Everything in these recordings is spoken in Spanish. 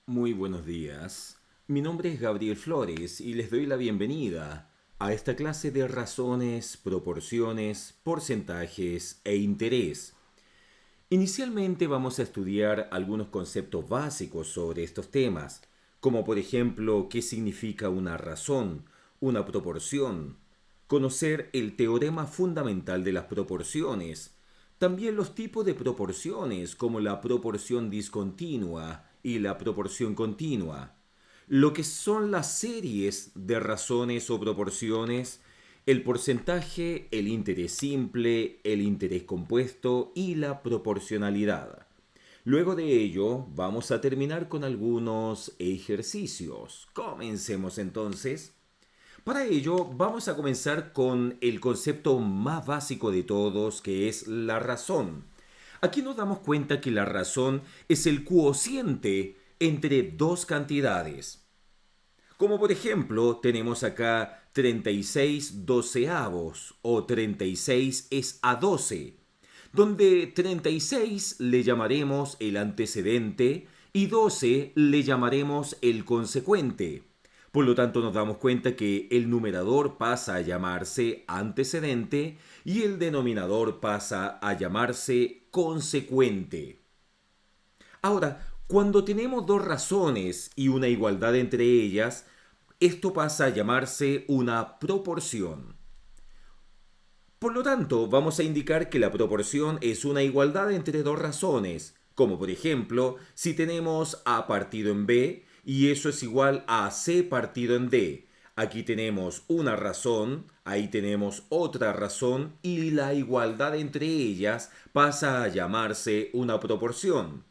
Muy buenos días. Mi nombre es Gabriel Flores y les doy la bienvenida a esta clase de razones, proporciones, porcentajes e interés. Inicialmente vamos a estudiar algunos conceptos básicos sobre estos temas, como por ejemplo qué significa una razón, una proporción, conocer el teorema fundamental de las proporciones, también los tipos de proporciones como la proporción discontinua y la proporción continua, lo que son las series de razones o proporciones, el porcentaje, el interés simple, el interés compuesto y la proporcionalidad. Luego de ello, vamos a terminar con algunos ejercicios. Comencemos entonces. Para ello, vamos a comenzar con el concepto más básico de todos, que es la razón. Aquí nos damos cuenta que la razón es el cociente entre dos cantidades. Como por ejemplo, tenemos acá 36 doceavos o 36 es a 12, donde 36 le llamaremos el antecedente y 12 le llamaremos el consecuente. Por lo tanto, nos damos cuenta que el numerador pasa a llamarse antecedente y el denominador pasa a llamarse consecuente. Ahora, cuando tenemos dos razones y una igualdad entre ellas, esto pasa a llamarse una proporción. Por lo tanto, vamos a indicar que la proporción es una igualdad entre dos razones, como por ejemplo, si tenemos A partido en B y eso es igual a C partido en D. Aquí tenemos una razón, ahí tenemos otra razón y la igualdad entre ellas pasa a llamarse una proporción.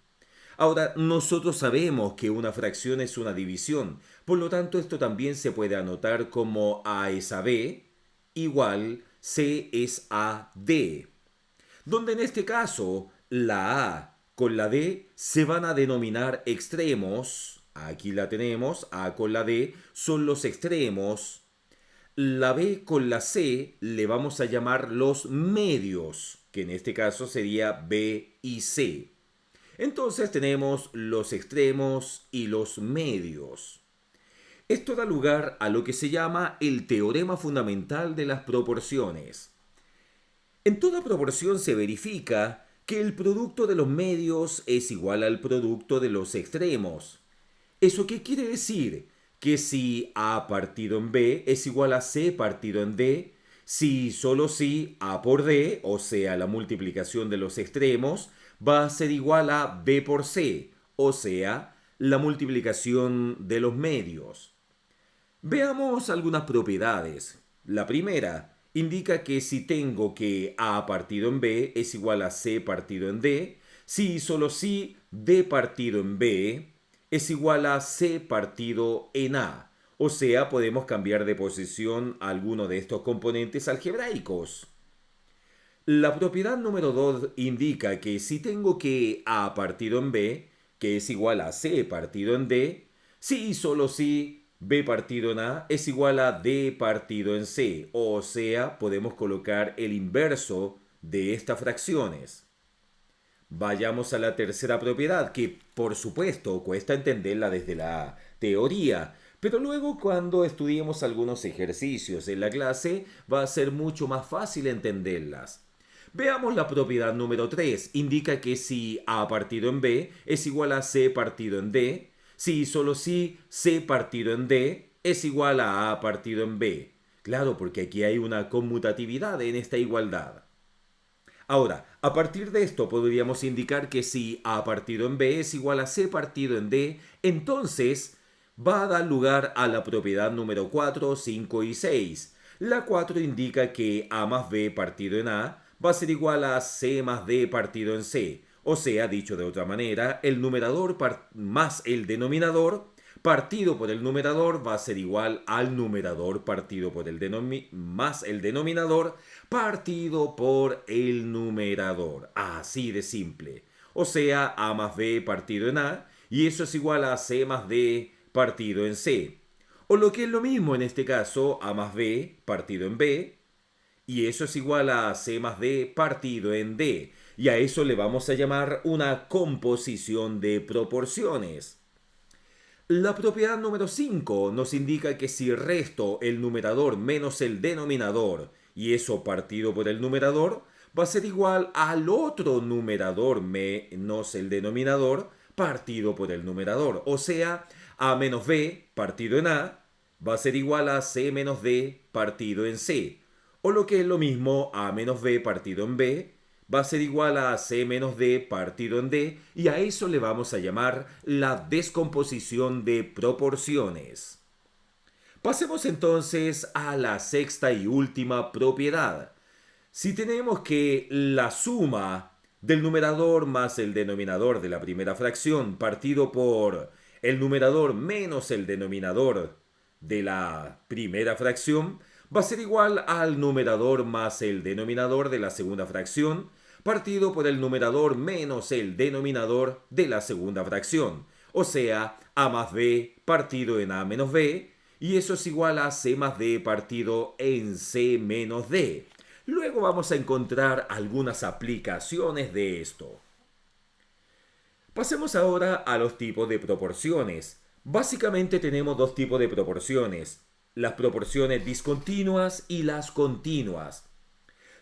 Ahora, nosotros sabemos que una fracción es una división, por lo tanto esto también se puede anotar como A es a B igual C es a D, donde en este caso la A con la D se van a denominar extremos, aquí la tenemos, A con la D son los extremos, la B con la C le vamos a llamar los medios, que en este caso sería B y C. Entonces tenemos los extremos y los medios. Esto da lugar a lo que se llama el teorema fundamental de las proporciones. En toda proporción se verifica que el producto de los medios es igual al producto de los extremos. ¿Eso qué quiere decir? Que si A partido en B es igual a C partido en D, si solo si A por D, o sea, la multiplicación de los extremos, va a ser igual a B por C, o sea, la multiplicación de los medios. Veamos algunas propiedades. La primera indica que si tengo que A partido en B es igual a C partido en D, si y solo si D partido en B es igual a C partido en A. O sea, podemos cambiar de posición a alguno de estos componentes algebraicos. La propiedad número 2 indica que si tengo que A partido en B, que es igual a C partido en D, si y solo si B partido en A es igual a D partido en C, o sea, podemos colocar el inverso de estas fracciones. Vayamos a la tercera propiedad, que por supuesto cuesta entenderla desde la teoría, pero luego cuando estudiemos algunos ejercicios en la clase va a ser mucho más fácil entenderlas. Veamos la propiedad número 3. Indica que si A partido en B es igual a C partido en D, si y solo si C partido en D es igual a A partido en B. Claro, porque aquí hay una conmutatividad en esta igualdad. Ahora, a partir de esto podríamos indicar que si A partido en B es igual a C partido en D, entonces va a dar lugar a la propiedad número 4, 5 y 6. La 4 indica que A más B partido en A va a ser igual a C más D partido en C. O sea, dicho de otra manera, el numerador más el denominador partido por el numerador va a ser igual al numerador partido por el más el denominador partido por el numerador. Así de simple. O sea, A más B partido en A y eso es igual a C más D partido en C. O lo que es lo mismo en este caso, A más B partido en B y eso es igual a C más D partido en D. Y a eso le vamos a llamar una composición de proporciones. La propiedad número 5 nos indica que si resto el numerador menos el denominador y eso partido por el numerador, va a ser igual al otro numerador menos el denominador partido por el numerador. O sea, a menos b partido en a va a ser igual a c menos d partido en c. O lo que es lo mismo, a menos b partido en b va a ser igual a c menos d partido en d, y a eso le vamos a llamar la descomposición de proporciones. Pasemos entonces a la sexta y última propiedad. Si tenemos que la suma del numerador más el denominador de la primera fracción partido por el numerador menos el denominador de la primera fracción va a ser igual al numerador más el denominador de la segunda fracción partido por el numerador menos el denominador de la segunda fracción. O sea, a más b partido en a menos b, y eso es igual a c más d partido en c menos d. Luego vamos a encontrar algunas aplicaciones de esto. Pasemos ahora a los tipos de proporciones. Básicamente tenemos dos tipos de proporciones: las proporciones discontinuas y las continuas.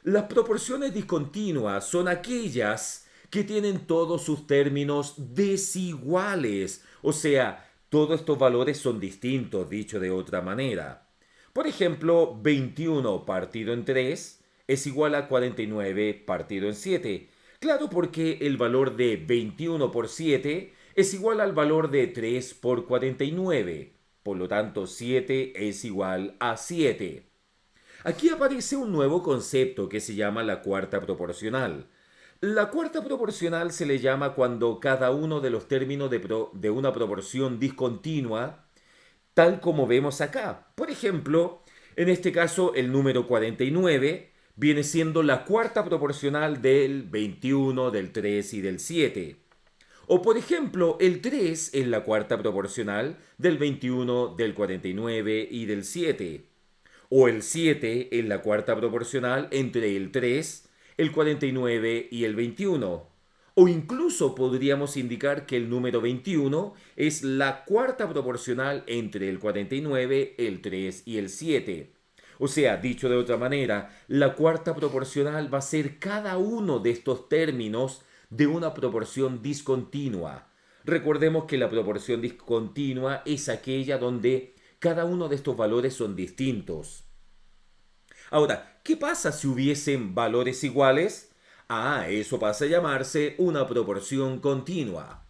Las proporciones discontinuas son aquellas que tienen todos sus términos desiguales, o sea, todos estos valores son distintos, dicho de otra manera. Por ejemplo, 21 partido en 3 es igual a 49 partido en 7. Claro, porque el valor de 21 por 7 es igual al valor de 3 por 49. Por lo tanto, 7 es igual a 7. Aquí aparece un nuevo concepto que se llama la cuarta proporcional. La cuarta proporcional se le llama cuando cada uno de los términos de una proporción discontinua, tal como vemos acá. Por ejemplo, en este caso el número 49 viene siendo la cuarta proporcional del 21, del 3 y del 7. O por ejemplo, el 3 es la cuarta proporcional del 21, del 49 y del 7. O el 7 es la cuarta proporcional entre el 3, el 49 y el 21. O incluso podríamos indicar que el número 21 es la cuarta proporcional entre el 49, el 3 y el 7. O sea, dicho de otra manera, la cuarta proporcional va a ser cada uno de estos términos de una proporción discontinua. Recordemos que la proporción discontinua es aquella donde cada uno de estos valores son distintos. Ahora, ¿qué pasa si hubiesen valores iguales? Eso pasa a llamarse una proporción continua.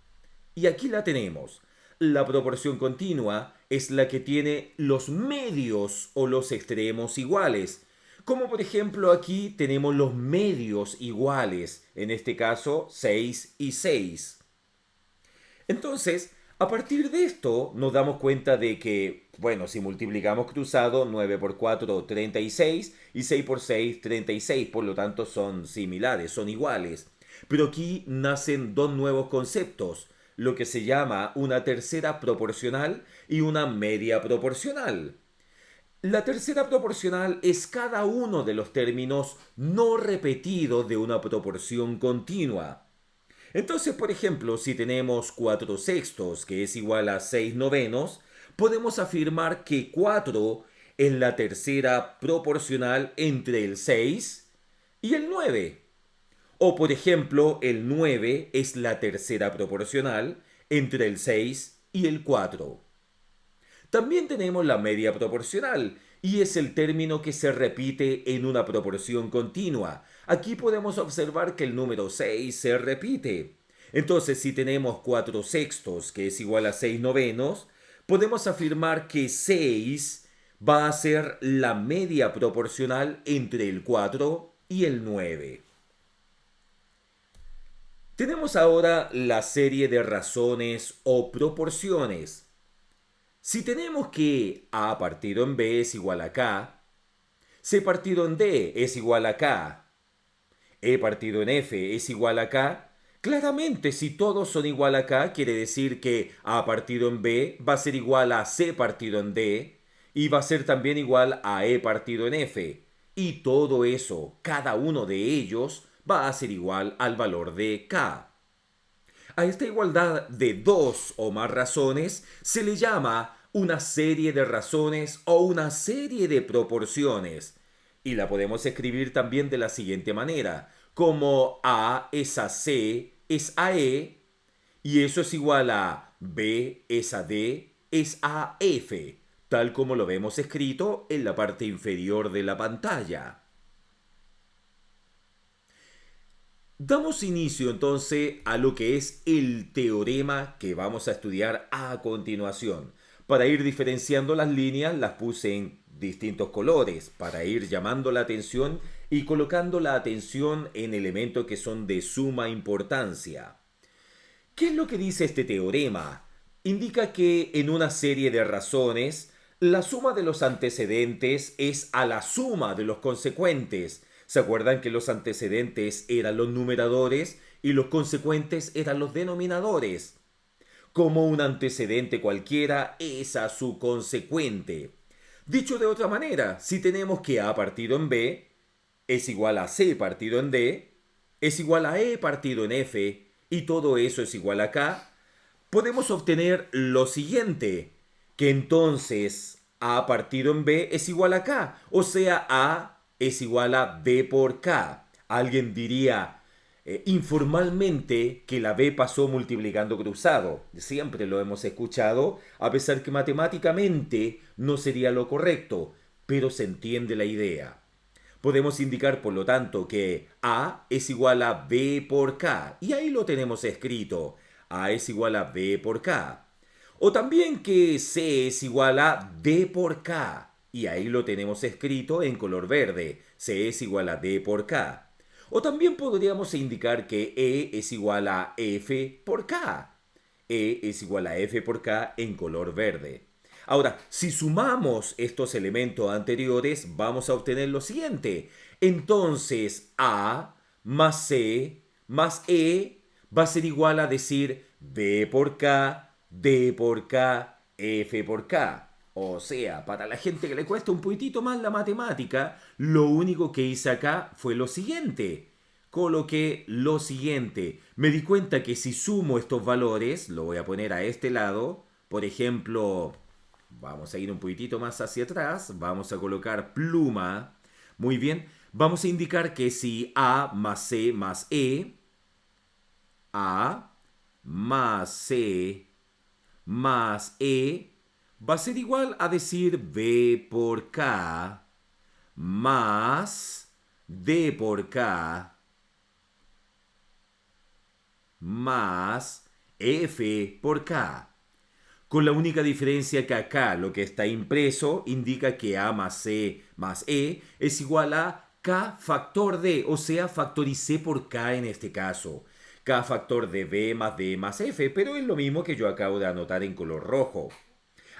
Y aquí la tenemos. La proporción continua es la que tiene los medios o los extremos iguales. Como por ejemplo aquí tenemos los medios iguales, en este caso 6 y 6. Entonces, a partir de esto nos damos cuenta de que, bueno, si multiplicamos cruzado, 9 por 4, 36 y 6 por 6, 36, por lo tanto son similares, son iguales. Pero aquí nacen dos nuevos conceptos, lo que se llama una tercera proporcional y una media proporcional. La tercera proporcional es cada uno de los términos no repetidos de una proporción continua. Entonces, por ejemplo, si tenemos 4 sextos, que es igual a 6 novenos, podemos afirmar que 4 es la tercera proporcional entre el 6 y el 9. O, por ejemplo, el 9 es la tercera proporcional entre el 6 y el 4. También tenemos la media proporcional, y es el término que se repite en una proporción continua. Aquí podemos observar que el número 6 se repite. Entonces, si tenemos 4 sextos, que es igual a 6 novenos, podemos afirmar que 6 va a ser la media proporcional entre el 4 y el 9. Tenemos ahora la serie de razones o proporciones. Si tenemos que a partido en b es igual a k, c partido en d es igual a k, e partido en f es igual a k, claramente si todos son igual a k, quiere decir que a partido en b va a ser igual a c partido en d y va a ser también igual a e partido en f. Y todo eso, cada uno de ellos, va a ser igual al valor de k. A esta igualdad de dos o más razones se le llama una serie de razones o una serie de proporciones. Y la podemos escribir también de la siguiente manera, como A es a C es a E, y eso es igual a B es a D es a F, tal como lo vemos escrito en la parte inferior de la pantalla. Damos inicio entonces a lo que es el teorema que vamos a estudiar a continuación. Para ir diferenciando las líneas las puse en distintos colores para ir llamando la atención y colocando la atención en elementos que son de suma importancia. ¿Qué es lo que dice este teorema? Indica que en una serie de razones, la suma de los antecedentes es a la suma de los consecuentes. ¿Se acuerdan que los antecedentes eran los numeradores y los consecuentes eran los denominadores? Como un antecedente cualquiera es a su consecuente. Dicho de otra manera, si tenemos que A partido en B es igual a C partido en D, es igual a E partido en F, y todo eso es igual a K, podemos obtener lo siguiente, que entonces A partido en B es igual a K, o sea, A es igual a B por K. Alguien diría informalmente que la B pasó multiplicando cruzado. Siempre lo hemos escuchado, a pesar que matemáticamente no sería lo correcto, pero se entiende la idea. Podemos indicar, por lo tanto, que A es igual a B por K. Y ahí lo tenemos escrito. A es igual a B por K. O también que C es igual a D por K. Y ahí lo tenemos escrito en color verde. C es igual a D por K. O también podríamos indicar que E es igual a F por K. E es igual a F por K en color verde. Ahora, si sumamos estos elementos anteriores, vamos a obtener lo siguiente. Entonces, A más C más E va a ser igual a decir B por K, D por K, F por K. O sea, para la gente que le cuesta un poquitito más la matemática, lo único que hice acá fue lo siguiente. Coloqué lo siguiente. Me di cuenta que si sumo estos valores, lo voy a poner a este lado. Por ejemplo, vamos a ir un poquitito más hacia atrás. Vamos a colocar pluma. Muy bien. Vamos a indicar que si A más C más E, A más C más E va a ser igual a decir B por K más D por K más F por K. Con la única diferencia que acá lo que está impreso indica que A más C más E es igual a K factor D, o sea, factoricé por K en este caso. K factor de B más D más F, pero es lo mismo que yo acabo de anotar en color rojo.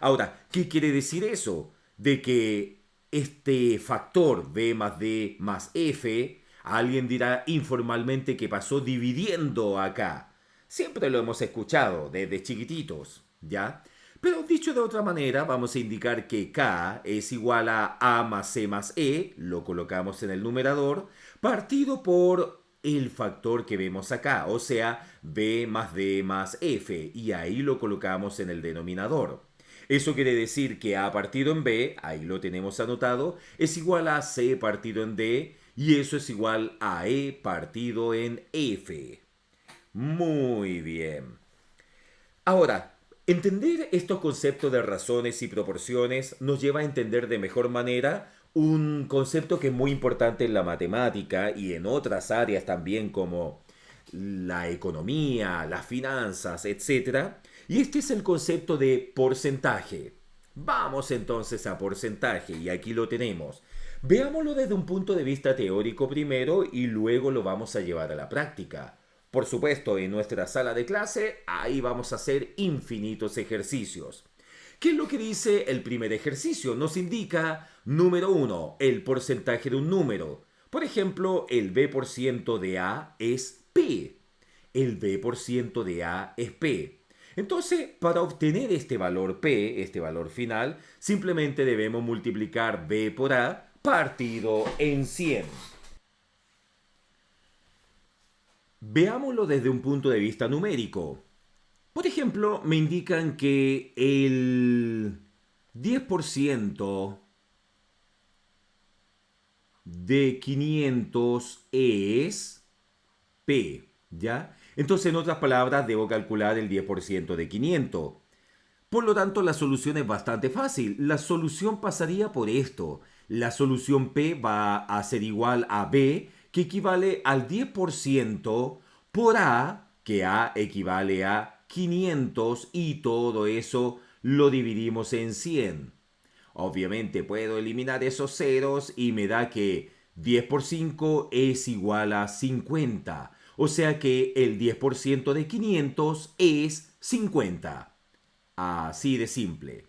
Ahora, ¿qué quiere decir eso? De que este factor B más D más F, alguien dirá informalmente que pasó dividiendo acá. Siempre lo hemos escuchado desde chiquititos, ¿ya? Pero dicho de otra manera, vamos a indicar que K es igual a A más C más E, lo colocamos en el numerador, partido por el factor que vemos acá, o sea, B más D más F, y ahí lo colocamos en el denominador. Eso quiere decir que A partido en B, ahí lo tenemos anotado, es igual a C partido en D, y eso es igual a E partido en F. Muy bien. Ahora, entender estos conceptos de razones y proporciones nos lleva a entender de mejor manera un concepto que es muy importante en la matemática y en otras áreas también como la economía, las finanzas, etcétera. Y este es el concepto de porcentaje. Vamos entonces a porcentaje y aquí lo tenemos. Veámoslo desde un punto de vista teórico primero y luego lo vamos a llevar a la práctica. Por supuesto, en nuestra sala de clase, ahí vamos a hacer infinitos ejercicios. ¿Qué es lo que dice el primer ejercicio? Nos indica, número 1, el porcentaje de un número. Por ejemplo, el B% de A es P. El B% de A es P. Entonces, para obtener este valor P, este valor final, simplemente debemos multiplicar B por A partido en 100. Veámoslo desde un punto de vista numérico. Por ejemplo, me indican que el 10% de 500 es P, ¿ya? Entonces, en otras palabras, debo calcular el 10% de 500. Por lo tanto, la solución es bastante fácil. La solución pasaría por esto. La solución P va a ser igual a B, que equivale al 10% por A, que A equivale a 500 y todo eso lo dividimos en 100. Obviamente puedo eliminar esos ceros y me da que 10 por 5 es igual a 50. O sea que el 10% de 500 es 50. Así de simple.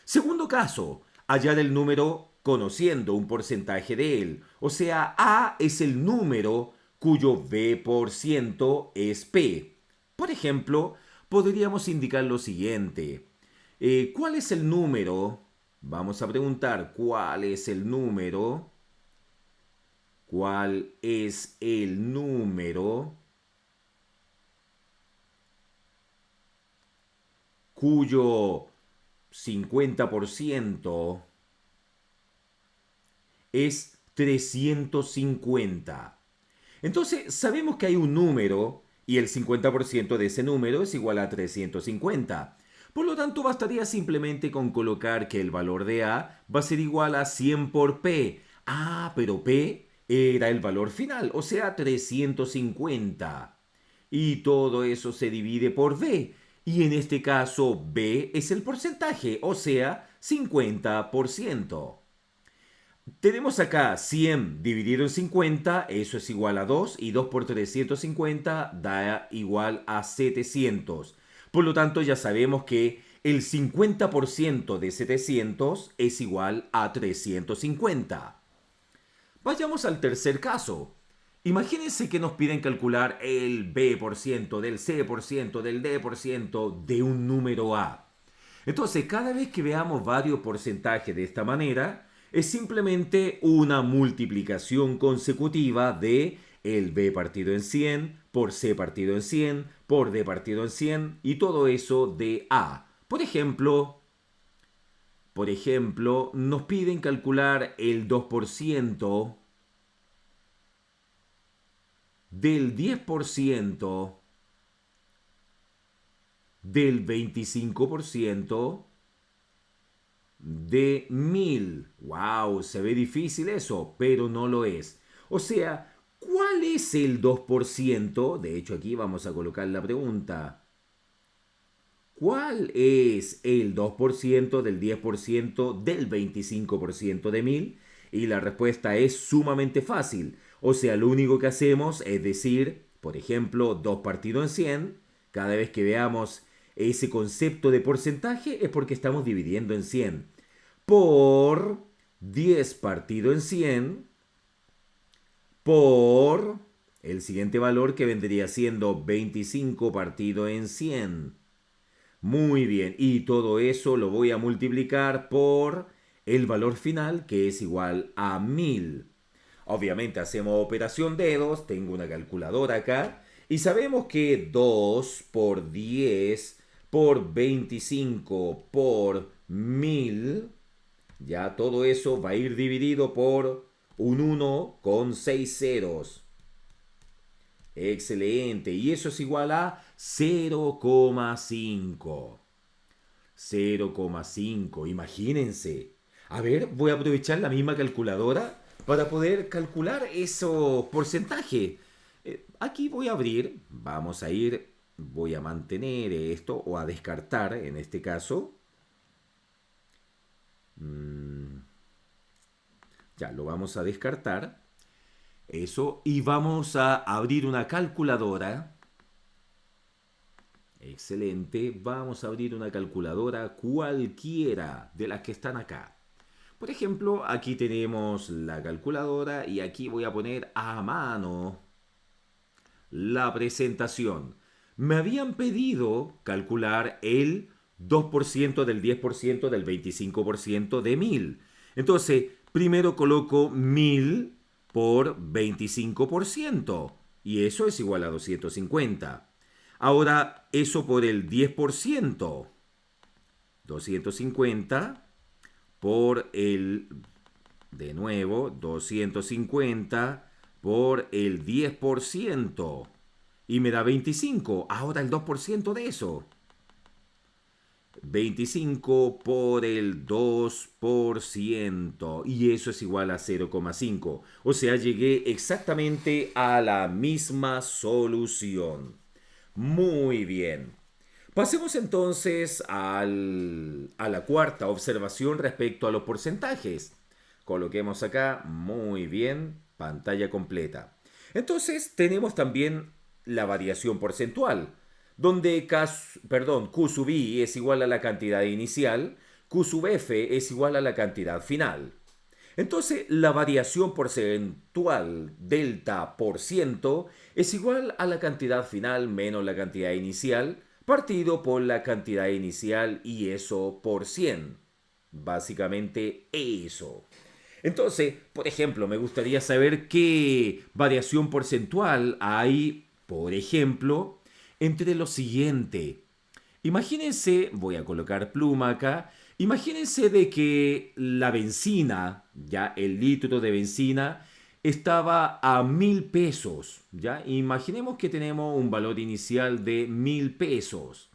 Segundo caso, hallar el número conociendo un porcentaje de él. O sea, A es el número cuyo B% es P. Por ejemplo, podríamos indicar lo siguiente. ¿Cuál es el número? Vamos a preguntar, ¿cuál es el número? ¿Cuál es el número cuyo 50% es 350? Entonces, sabemos que hay un número y el 50% de ese número es igual a 350. Por lo tanto, bastaría simplemente con colocar que el valor de A va a ser igual a 100 por P. Ah, pero P era el valor final, o sea, 350. Y todo eso se divide por B. Y en este caso, B es el porcentaje, o sea, 50%. Tenemos acá 100 dividido en 50, eso es igual a 2, y 2 por 350 da igual a 700. Por lo tanto, ya sabemos que el 50% de 700 es igual a 350. Vayamos al tercer caso. Imagínense que nos piden calcular el B% del C% del D% de un número A. Entonces, cada vez que veamos varios porcentajes de esta manera, es simplemente una multiplicación consecutiva de el B partido en 100 por C partido en 100 por D partido en 100 y todo eso de A. Por ejemplo, nos piden calcular el 2% del 10% del 25% de 1000. ¡Wow! Se ve difícil eso, pero no lo es. O sea, ¿cuál es el 2%? De hecho, aquí vamos a colocar la pregunta. ¿Cuál es el 2% del 10% del 25% de 1000? Y la respuesta es sumamente fácil. O sea, lo único que hacemos es decir, por ejemplo, 2 partido en 100. Cada vez que veamos ese concepto de porcentaje es porque estamos dividiendo en 100. Por 10 partido en 100 por el siguiente valor que vendría siendo 25 partido en 100. Muy bien, y todo eso lo voy a multiplicar por el valor final que es igual a 1000. Obviamente hacemos operación dedos, tengo una calculadora acá, y sabemos que 2 por 10 por 25 por 1000, ya todo eso va a ir dividido por un 1 con 6 ceros. Excelente. Y eso es igual a 0,5. 0,5. Imagínense. A ver, voy a aprovechar la misma calculadora para poder calcular esos porcentajes. Aquí voy a abrir, vamos a ir, voy a mantener esto o a descartar en este caso. Ya lo vamos a descartar. Eso, y vamos a abrir una calculadora. Excelente, vamos a abrir una calculadora cualquiera de las que están acá. Por ejemplo, aquí tenemos la calculadora y aquí voy a poner a mano la presentación. Me habían pedido calcular el 2% del 10% del 25% de 1000. Entonces, primero coloco 1000 por 25%. y eso es igual a 250. Ahora, eso por el 10%. 250 por el, de nuevo, 250 por el 10%. Y me da 25. Ahora el 2% de eso. 25 por el 2%. Y eso es igual a 0,5. O sea, llegué exactamente a la misma solución. Muy bien. Pasemos entonces a la cuarta observación respecto a los porcentajes. Coloquemos acá, muy bien, pantalla completa. Entonces tenemos también la variación porcentual, donde Q sub i es igual a la cantidad inicial, Q sub f es igual a la cantidad final. Entonces, la variación porcentual delta por ciento es igual a la cantidad final menos la cantidad inicial, partido por la cantidad inicial y eso por 100. Básicamente eso. Entonces, por ejemplo, me gustaría saber qué variación porcentual hay, por ejemplo, entre lo siguiente. Imagínense, voy a colocar pluma acá, imagínense de que la benzina, ya el litro de benzina, estaba a 1.000 pesos, ¿ya? Imaginemos que tenemos un valor inicial de 1.000 pesos.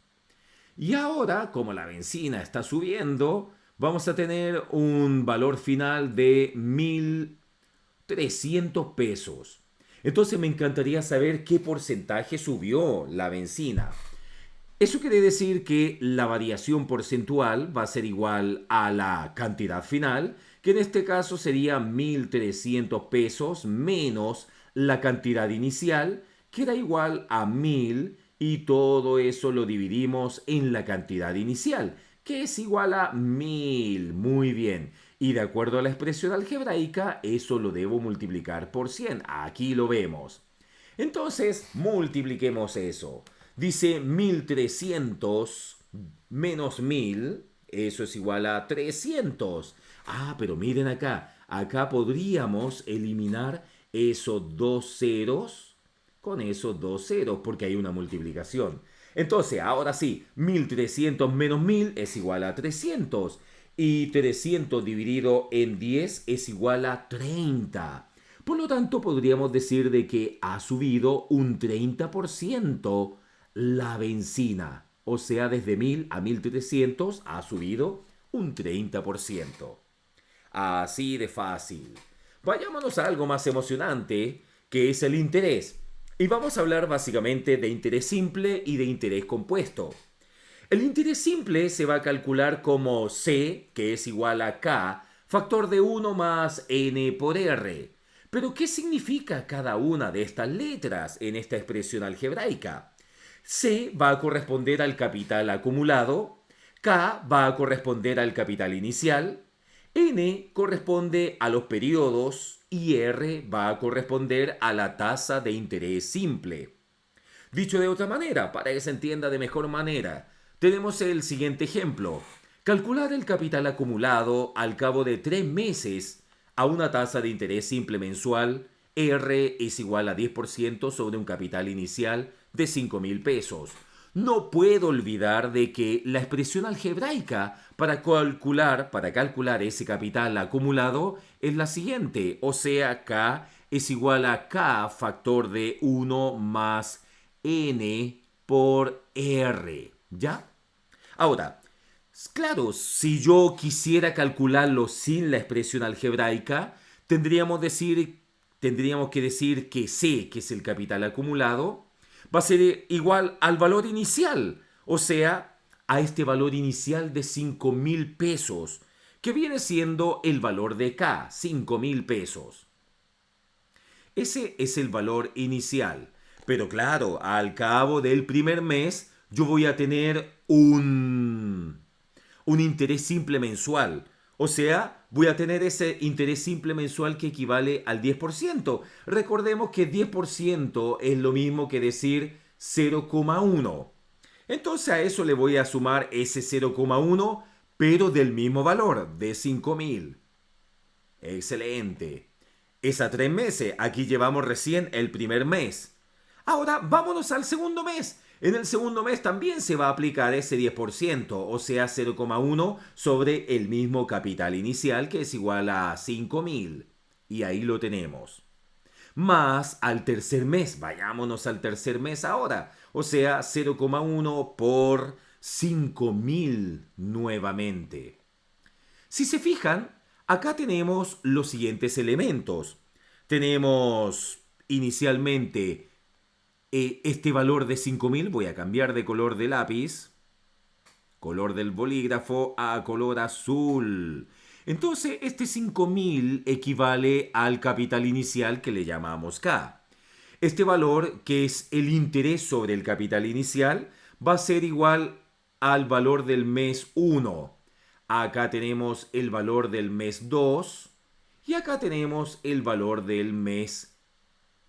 Y ahora, como la benzina está subiendo, vamos a tener un valor final de 1.300 pesos. Entonces me encantaría saber qué porcentaje subió la benzina. Eso quiere decir que la variación porcentual va a ser igual a la cantidad final, que en este caso sería 1.300 pesos menos la cantidad inicial, que era igual a 1.000, y todo eso lo dividimos en la cantidad inicial, que es igual a 1.000. Muy bien. Y de acuerdo a la expresión algebraica, eso lo debo multiplicar por 100. Aquí lo vemos. Entonces, multipliquemos eso. Dice 1.300 menos 1.000, eso es igual a 300. Ah, pero miren acá, acá podríamos eliminar esos dos ceros con esos dos ceros, porque hay una multiplicación. Entonces, ahora sí, 1.300 menos 1.000 es igual a 300. Y 300 dividido en 10 es igual a 30. Por lo tanto, podríamos decir de que ha subido un 30% la benzina. O sea, desde 1.000 a 1.300 ha subido un 30%. Así de fácil. Vayámonos a algo más emocionante, que es el interés. Y vamos a hablar básicamente de interés simple y de interés compuesto. El interés simple se va a calcular como C, que es igual a K, factor de 1 más N por R. Pero, ¿qué significa cada una de estas letras en esta expresión algebraica? C va a corresponder al capital acumulado, K va a corresponder al capital inicial, N corresponde a los periodos y R va a corresponder a la tasa de interés simple. Dicho de otra manera, para que se entienda de mejor manera, tenemos el siguiente ejemplo. Calcular el capital acumulado al cabo de 3 meses a una tasa de interés simple mensual, R es igual a 10% sobre un capital inicial de 5.000 pesos. No puedo olvidar de que la expresión algebraica para calcular ese capital acumulado es la siguiente, o sea, K es igual a K factor de 1 más N por R, ¿ya? Ahora, claro, si yo quisiera calcularlo sin la expresión algebraica, tendríamos que decir que C, que es el capital acumulado, va a ser igual al valor inicial, o sea, a este valor inicial de 5.000 pesos, que viene siendo el valor de K, 5.000 pesos. Ese es el valor inicial. Pero claro, al cabo del primer mes yo voy a tener un interés simple mensual. O sea, voy a tener ese interés simple mensual que equivale al 10%. Recordemos que 10% es lo mismo que decir 0,1. Entonces a eso le voy a sumar ese 0,1, pero del mismo valor, de 5.000. Excelente. Es a 3 meses. Aquí llevamos recién el primer mes. Ahora vámonos al segundo mes. En el segundo mes también se va a aplicar ese 10%, o sea 0,1 sobre el mismo capital inicial, que es igual a 5.000. Y ahí lo tenemos. Más al tercer mes, vayámonos al tercer mes ahora, o sea 0,1 por 5.000 nuevamente. Si se fijan, acá tenemos los siguientes elementos. Tenemos inicialmente este valor de 5.000, voy a cambiar de color de lápiz, color del bolígrafo a color azul. Entonces, este 5.000 equivale al capital inicial que le llamamos K. Este valor, que es el interés sobre el capital inicial, va a ser igual al valor del mes 1. Acá tenemos el valor del mes 2 y acá tenemos el valor del mes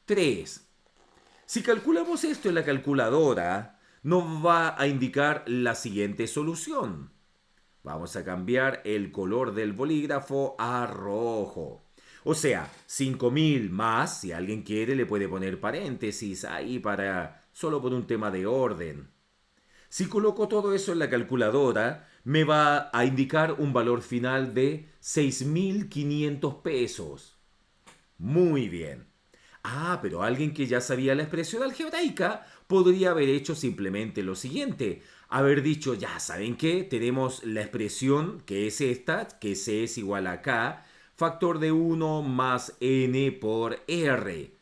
3. Si calculamos esto en la calculadora, nos va a indicar la siguiente solución. Vamos a cambiar el color del bolígrafo a rojo. O sea, 5.000 más, si alguien quiere le puede poner paréntesis ahí para solo por un tema de orden. Si coloco todo eso en la calculadora, me va a indicar un valor final de 6.500 pesos. Muy bien. Ah, pero alguien que ya sabía la expresión algebraica podría haber hecho simplemente lo siguiente. Haber dicho, ya saben qué, tenemos la expresión que es esta, que C es igual a K, factor de 1 más N por R.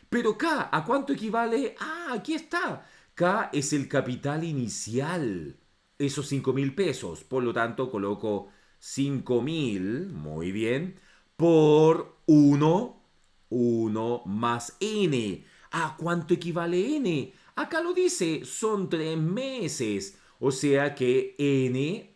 Pero K, ¿a cuánto equivale? Ah, aquí está. K es el capital inicial. Esos 5.000 pesos. Por lo tanto, coloco 5.000, muy bien, por 1 más N. ¿A cuánto equivale N? Acá lo dice, son 3 meses. O sea que N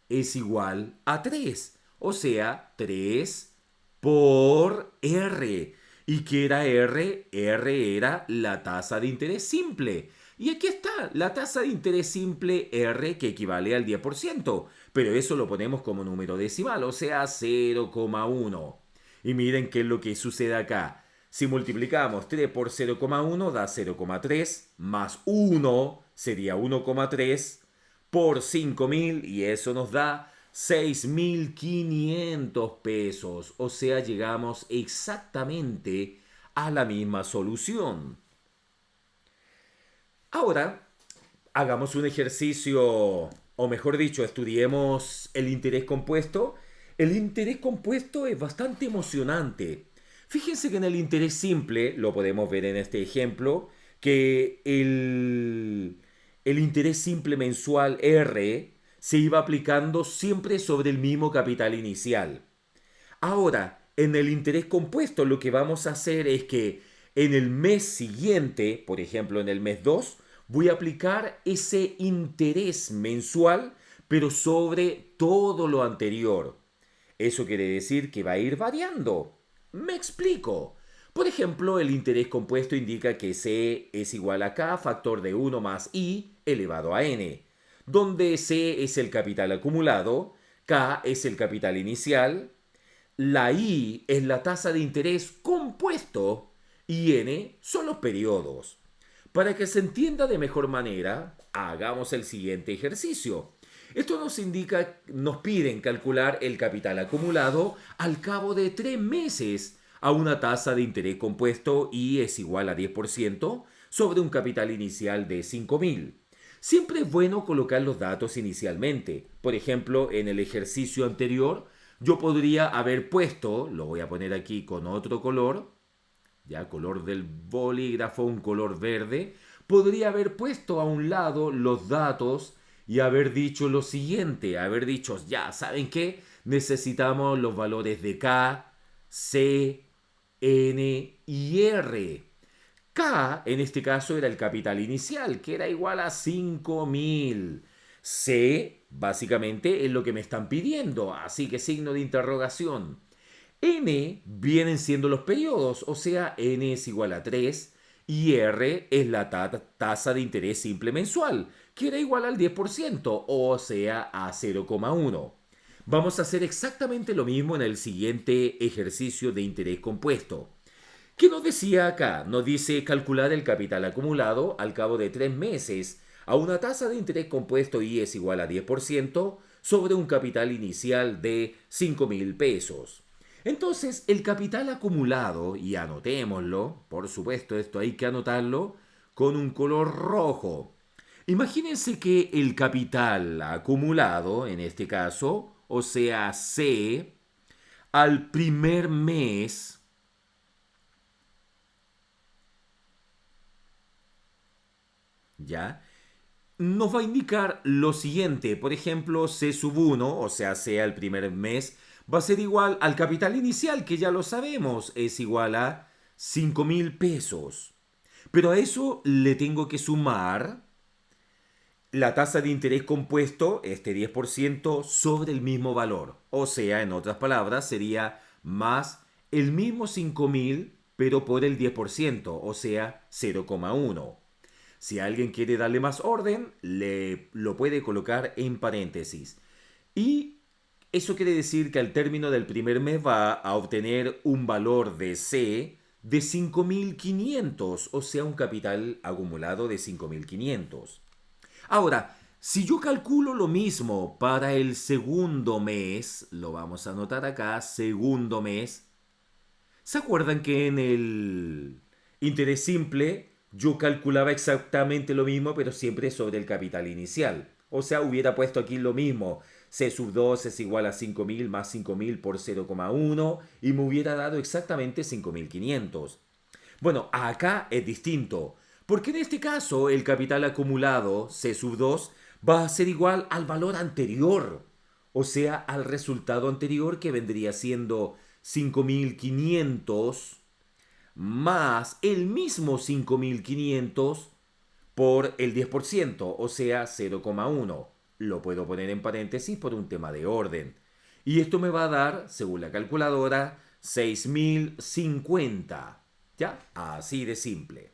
es igual a 3. O sea, 3 por R. ¿Y qué era R? R era la tasa de interés simple. Y aquí está, la tasa de interés simple R, que equivale al 10%. Pero eso lo ponemos como número decimal, o sea 0,1. Y miren qué es lo que sucede acá. Si multiplicamos 3 por 0,1 da 0,3, más 1 sería 1,3 por 5.000 y eso nos da 6.500 pesos. O sea, llegamos exactamente a la misma solución. Ahora, hagamos un ejercicio, o mejor dicho, estudiemos el interés compuesto. El interés compuesto es bastante emocionante. Fíjense que en el interés simple, lo podemos ver en este ejemplo, que el interés simple mensual R se iba aplicando siempre sobre el mismo capital inicial. Ahora, en el interés compuesto lo que vamos a hacer es que en el mes siguiente, por ejemplo en el mes 2, voy a aplicar ese interés mensual, pero sobre todo lo anterior. Eso quiere decir que va a ir variando. Me explico. Por ejemplo, el interés compuesto indica que C es igual a K factor de 1 más I elevado a N, donde C es el capital acumulado, K es el capital inicial, la I es la tasa de interés compuesto y N son los periodos. Para que se entienda de mejor manera, hagamos el siguiente ejercicio. Esto nos indica, nos piden calcular el capital acumulado al cabo de 3 meses a una tasa de interés compuesto y es igual a 10% sobre un capital inicial de 5.000. Siempre es bueno colocar los datos inicialmente. Por ejemplo, en el ejercicio anterior, yo podría haber puesto, lo voy a poner aquí con otro color, ya color del bolígrafo, un color verde, podría haber puesto a un lado los datos y haber dicho lo siguiente, haber dicho, ya, ¿saben qué? Necesitamos los valores de K, C, N y R. K, en este caso, era el capital inicial, que era igual a 5.000. C, básicamente, es lo que me están pidiendo, así que signo de interrogación. N vienen siendo los periodos, o sea, N es igual a 3 y R es la tasa de interés simple mensual, que era igual al 10%, o sea, a 0,1. Vamos a hacer exactamente lo mismo en el siguiente ejercicio de interés compuesto. ¿Qué nos decía acá? Nos dice calcular el capital acumulado al cabo de 3 meses a una tasa de interés compuesto y es igual a 10% sobre un capital inicial de 5.000 pesos. Entonces, el capital acumulado, y anotémoslo, por supuesto, esto hay que anotarlo con un color rojo. Imagínense que el capital acumulado, en este caso, o sea, C, al primer mes, ¿ya? Nos va a indicar lo siguiente. Por ejemplo, C sub 1, o sea el primer mes, va a ser igual al capital inicial, que ya lo sabemos, es igual a 5.000 pesos. Pero a eso le tengo que sumar la tasa de interés compuesto, este 10% sobre el mismo valor. O sea, en otras palabras, sería más el mismo 5.000, pero por el 10%, o sea, 0,1. Si alguien quiere darle más orden, lo puede colocar en paréntesis. Y eso quiere decir que al término del primer mes va a obtener un valor de C de 5.500, o sea, un capital acumulado de 5.500. Ahora, si yo calculo lo mismo para el segundo mes, lo vamos a anotar acá, segundo mes. ¿Se acuerdan que en el interés simple yo calculaba exactamente lo mismo, pero siempre sobre el capital inicial? O sea, hubiera puesto aquí lo mismo. C sub 2 es igual a 5.000 más 5.000 por 0,1 y me hubiera dado exactamente 5.500. Bueno, acá es distinto, porque en este caso el capital acumulado, C sub 2, va a ser igual al valor anterior, o sea, al resultado anterior que vendría siendo 5.500 más el mismo 5.500 por el 10%, o sea, 0,1. Lo puedo poner en paréntesis por un tema de orden. Y esto me va a dar, según la calculadora, 6.050. ¿Ya? Así de simple.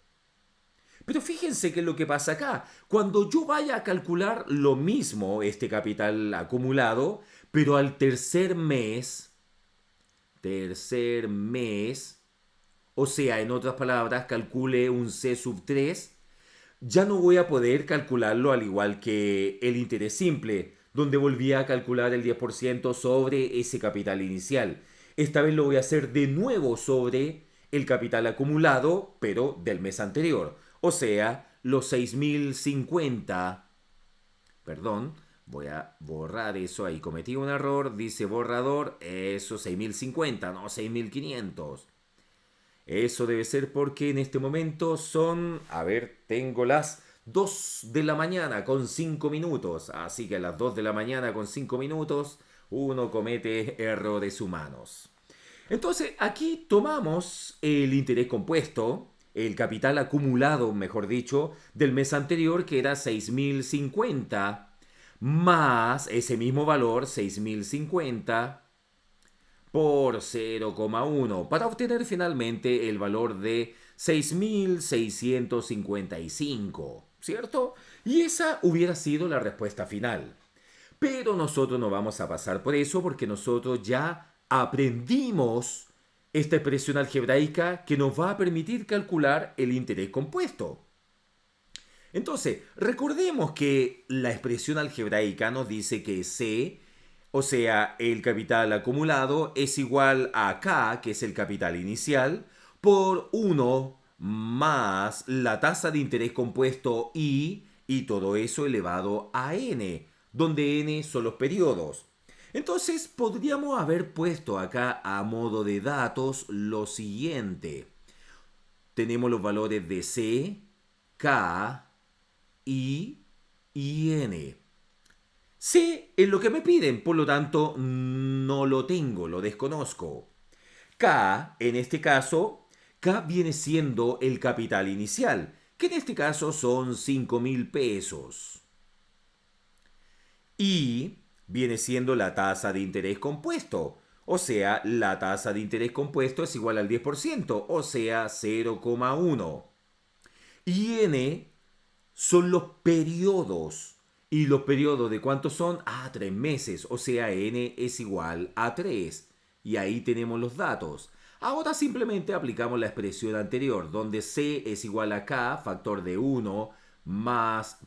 Pero fíjense qué es lo que pasa acá. Cuando yo vaya a calcular lo mismo, este capital acumulado, pero al tercer mes, o sea, en otras palabras, calcule un C sub 3, ya no voy a poder calcularlo al igual que el interés simple, donde volvía a calcular el 10% sobre ese capital inicial. Esta vez lo voy a hacer de nuevo sobre el capital acumulado, pero del mes anterior. O sea, los 6.050. Perdón, voy a borrar eso. Ahí cometí un error. Dice borrador. Eso, 6.050, no 6.500. Eso debe ser porque en este momento son, a ver, tengo las 2 de la mañana con 5 minutos. Así que a las 2 de la mañana con 5 minutos uno comete errores humanos. Entonces aquí tomamos el interés compuesto, el capital acumulado, mejor dicho, del mes anterior que era 6.050, más ese mismo valor, 6.050 por 0,1 para obtener finalmente el valor de 6.655, ¿cierto? Y esa hubiera sido la respuesta final. Pero nosotros no vamos a pasar por eso porque nosotros ya aprendimos esta expresión algebraica que nos va a permitir calcular el interés compuesto. Entonces, recordemos que la expresión algebraica nos dice que C, o sea, el capital acumulado, es igual a K, que es el capital inicial, por 1 más la tasa de interés compuesto I, y todo eso elevado a N, donde N son los periodos. Entonces, podríamos haber puesto acá a modo de datos lo siguiente. Tenemos los valores de C, K, I y N. C es lo que me piden, por lo tanto no lo tengo, lo desconozco. K, en este caso, K viene siendo el capital inicial, que en este caso son 5.000 pesos. Y viene siendo la tasa de interés compuesto, o sea, la tasa de interés compuesto es igual al 10%, o sea, 0,1. Y N son los periodos. ¿Y los periodos de cuántos son? 3 meses. O sea, n es igual a 3. Y ahí tenemos los datos. Ahora simplemente aplicamos la expresión anterior, donde C es igual a K, factor de 1, más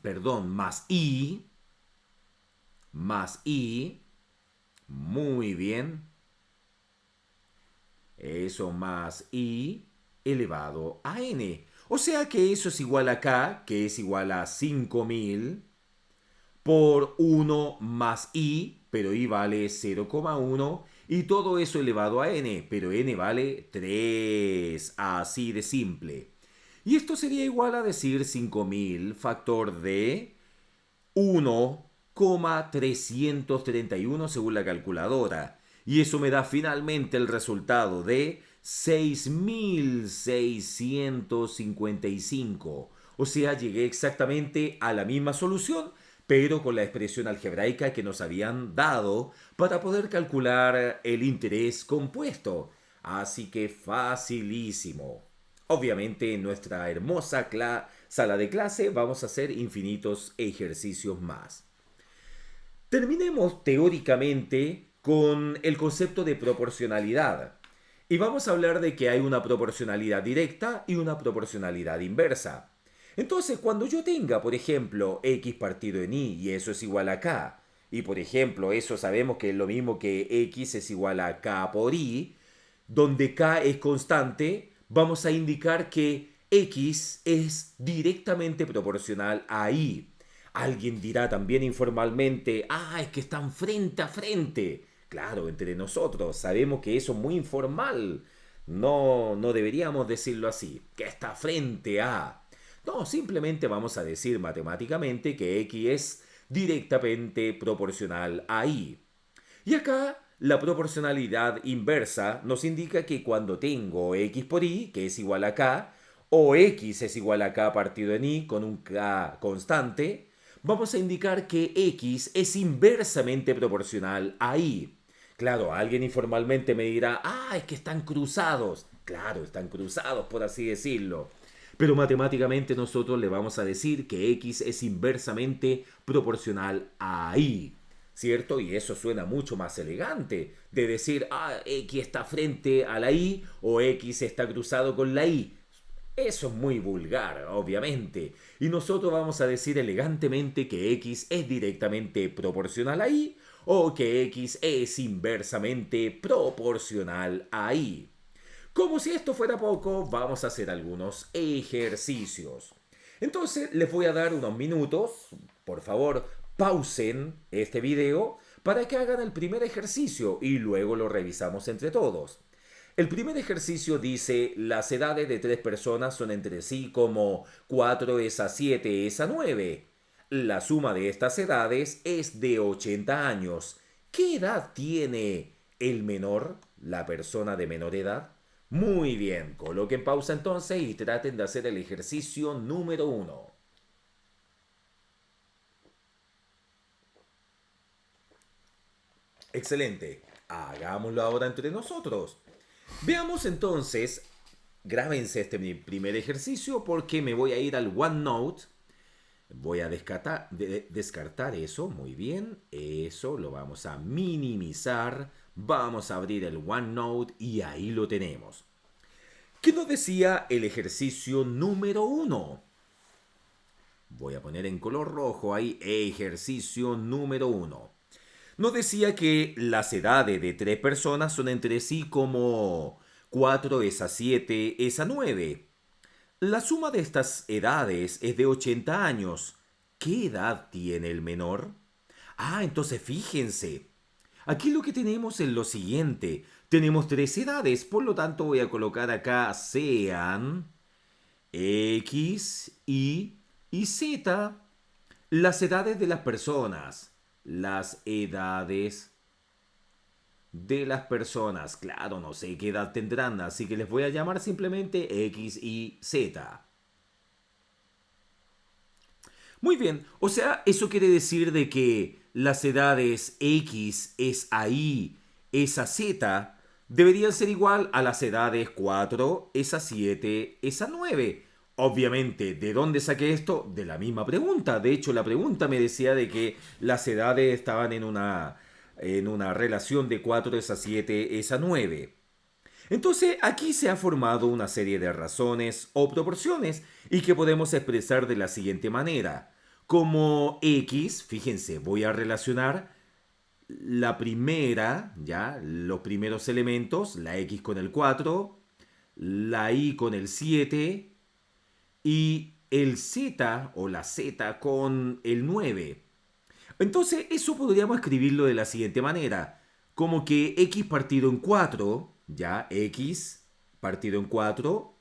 I, muy bien, eso más I elevado a N. O sea que eso es igual a K, que es igual a 5000, por 1 más I, pero I vale 0,1, y todo eso elevado a N, pero N vale 3, así de simple. Y esto sería igual a decir 5000 factor de 1,331 según la calculadora. Y eso me da finalmente el resultado de 6655. O sea, llegué exactamente a la misma solución, pero con la expresión algebraica que nos habían dado para poder calcular el interés compuesto. Así que facilísimo. Obviamente en nuestra hermosa sala de clase vamos a hacer infinitos ejercicios más. Terminemos teóricamente con el concepto de proporcionalidad. Y vamos a hablar de que hay una proporcionalidad directa y una proporcionalidad inversa. Entonces, cuando yo tenga, por ejemplo, x partido en y eso es igual a k, y por ejemplo, eso sabemos que es lo mismo que x es igual a k por y, donde k es constante, vamos a indicar que x es directamente proporcional a y. Alguien dirá también informalmente, es que están frente a frente. Claro, entre nosotros sabemos que eso es muy informal. No deberíamos decirlo así, que está frente a. No, simplemente vamos a decir matemáticamente que x es directamente proporcional a y. Y acá la proporcionalidad inversa nos indica que cuando tengo x por y, que es igual a k, o x es igual a k partido en y con un k constante, vamos a indicar que x es inversamente proporcional a y. Claro, alguien informalmente me dirá, es que están cruzados. Claro, están cruzados, por así decirlo. Pero matemáticamente nosotros le vamos a decir que x es inversamente proporcional a y. ¿Cierto? Y eso suena mucho más elegante de decir, x está frente a la y o x está cruzado con la y. Eso es muy vulgar, obviamente. Y nosotros vamos a decir elegantemente que x es directamente proporcional a y o que x es inversamente proporcional a y. Como si esto fuera poco, vamos a hacer algunos ejercicios. Entonces les voy a dar unos minutos, por favor, pausen este video para que hagan el primer ejercicio y luego lo revisamos entre todos. El primer ejercicio dice, las edades de tres personas son entre sí como 4 es a 7 es a 9. La suma de estas edades es de 80 años. ¿Qué edad tiene el menor, la persona de menor edad? Muy bien, coloquen pausa entonces y traten de hacer el ejercicio número 1. Excelente, hagámoslo ahora entre nosotros. Veamos entonces, grábense este mi primer ejercicio porque me voy a ir al OneNote. Voy a descartar eso, muy bien. Eso lo vamos a minimizar. Vamos a abrir el OneNote y ahí lo tenemos. ¿Qué nos decía el ejercicio número 1? Voy a poner en color rojo ahí, ejercicio número 1. Nos decía que las edades de tres personas son entre sí como 4 es a 7 es a 9. La suma de estas edades es de 80 años. ¿Qué edad tiene el menor? Entonces fíjense. Aquí lo que tenemos es lo siguiente. Tenemos tres edades, por lo tanto voy a colocar acá sean X, y Z las edades de las personas. Las edades de las personas. Claro, no sé qué edad tendrán, así que les voy a llamar simplemente X y Z. Muy bien, o sea, eso quiere decir de que las edades X es a Y, es a Z, deberían ser igual a las edades 4 es a 7 es a 9. Obviamente, ¿de dónde saqué esto? De la misma pregunta. De hecho, la pregunta me decía de que las edades estaban en una relación de 4 es a 7 es a 9. Entonces aquí se ha formado una serie de razones o proporciones y que podemos expresar de la siguiente manera. Como x, fíjense, voy a relacionar la primera, ya, los primeros elementos, la x con el 4, la y con el 7 y el z o la z con el 9. Entonces, eso podríamos escribirlo de la siguiente manera. Como que x partido en 4, ya, x partido en 4,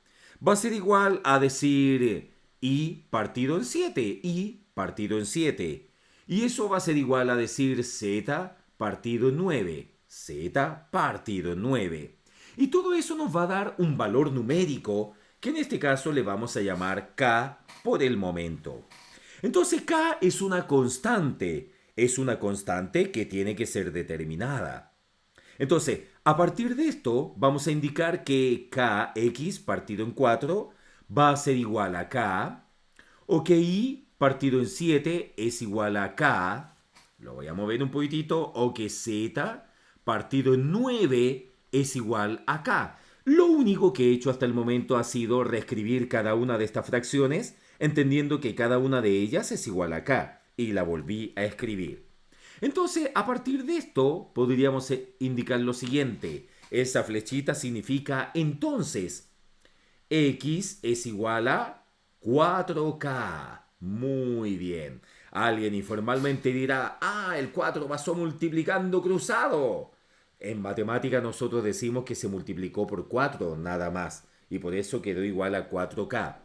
va a ser igual a decir y partido en 7, y partido en 7. Y eso va a ser igual a decir z partido en 9, z partido en 9. Y todo eso nos va a dar un valor numérico que en este caso le vamos a llamar k por el momento. Entonces K es una constante que tiene que ser determinada. Entonces, a partir de esto, vamos a indicar que Kx partido en 4 va a ser igual a K, o que Y partido en 7 es igual a K, lo voy a mover un poquitito, o que Z partido en 9 es igual a K. Lo único que he hecho hasta el momento ha sido reescribir cada una de estas fracciones, entendiendo que cada una de ellas es igual a K, y la volví a escribir. Entonces, a partir de esto, podríamos indicar lo siguiente. Esa flechita significa entonces, X es igual a 4K. Muy bien. Alguien informalmente dirá, el 4 pasó multiplicando cruzado. En matemática nosotros decimos que se multiplicó por 4, nada más. Y por eso quedó igual a 4K.